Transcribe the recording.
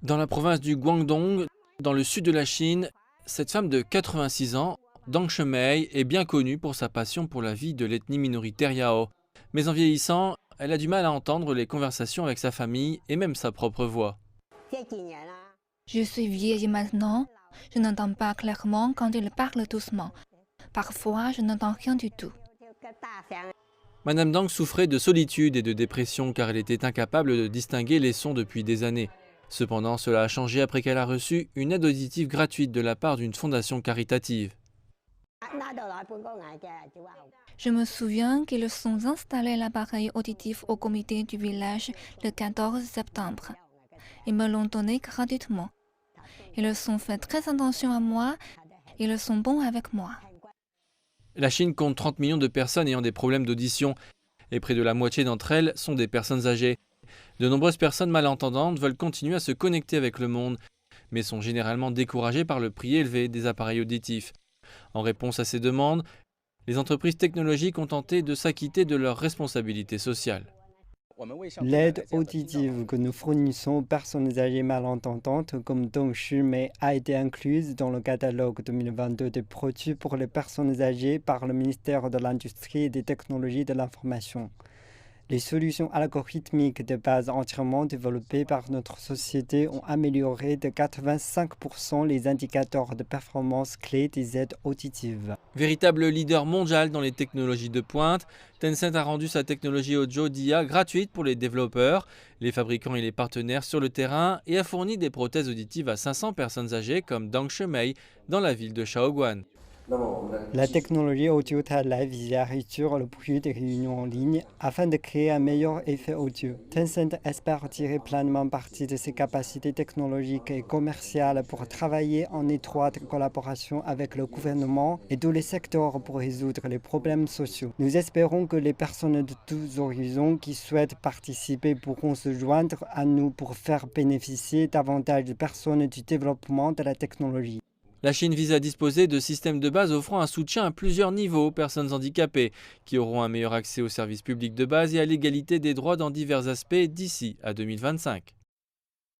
Dans la province du Guangdong, dans le sud de la Chine, cette femme de 86 ans, Dang Shemei, est bien connue pour sa passion pour la vie de l'ethnie minoritaire Yao. Mais en vieillissant, elle a du mal à entendre les conversations avec sa famille et même sa propre voix. Je suis vieille maintenant. Je n'entends pas clairement quand il parle doucement. Parfois, je n'entends rien du tout. Madame Dang souffrait de solitude et de dépression car elle était incapable de distinguer les sons depuis des années. Cependant, cela a changé après qu'elle a reçu une aide auditive gratuite de la part d'une fondation caritative. Je me souviens qu'ils ont installé l'appareil auditif au comité du village le 14 septembre. Ils me l'ont donné gratuitement. Ils ont fait très attention à moi. Ils sont bons avec moi. La Chine compte 30 millions de personnes ayant des problèmes d'audition et près de la moitié d'entre elles sont des personnes âgées. De nombreuses personnes malentendantes veulent continuer à se connecter avec le monde, mais sont généralement découragées par le prix élevé des appareils auditifs. En réponse à ces demandes, les entreprises technologiques ont tenté de s'acquitter de leurs responsabilités sociales. L'aide auditive que nous fournissons aux personnes âgées malentendantes comme Dong Shimei a été incluse dans le catalogue 2022 des produits pour les personnes âgées par le ministère de l'Industrie et des Technologies de l'Information. Les solutions algorithmiques de base entièrement développées par notre société ont amélioré de 85% les indicateurs de performance clés des aides auditives. Véritable leader mondial dans les technologies de pointe, Tencent a rendu sa technologie audio d'IA gratuite pour les développeurs, les fabricants et les partenaires sur le terrain et a fourni des prothèses auditives à 500 personnes âgées comme Dang Shemei dans la ville de Shaoguan. La technologie audio Live vise à réduire le bruit des réunions en ligne afin de créer un meilleur effet audio. Tencent espère tirer pleinement parti de ses capacités technologiques et commerciales pour travailler en étroite collaboration avec le gouvernement et tous les secteurs pour résoudre les problèmes sociaux. Nous espérons que les personnes de tous horizons qui souhaitent participer pourront se joindre à nous pour faire bénéficier davantage de personnes du développement de la technologie. La Chine vise à disposer de systèmes de base offrant un soutien à plusieurs niveaux aux personnes handicapées, qui auront un meilleur accès aux services publics de base et à l'égalité des droits dans divers aspects d'ici à 2025.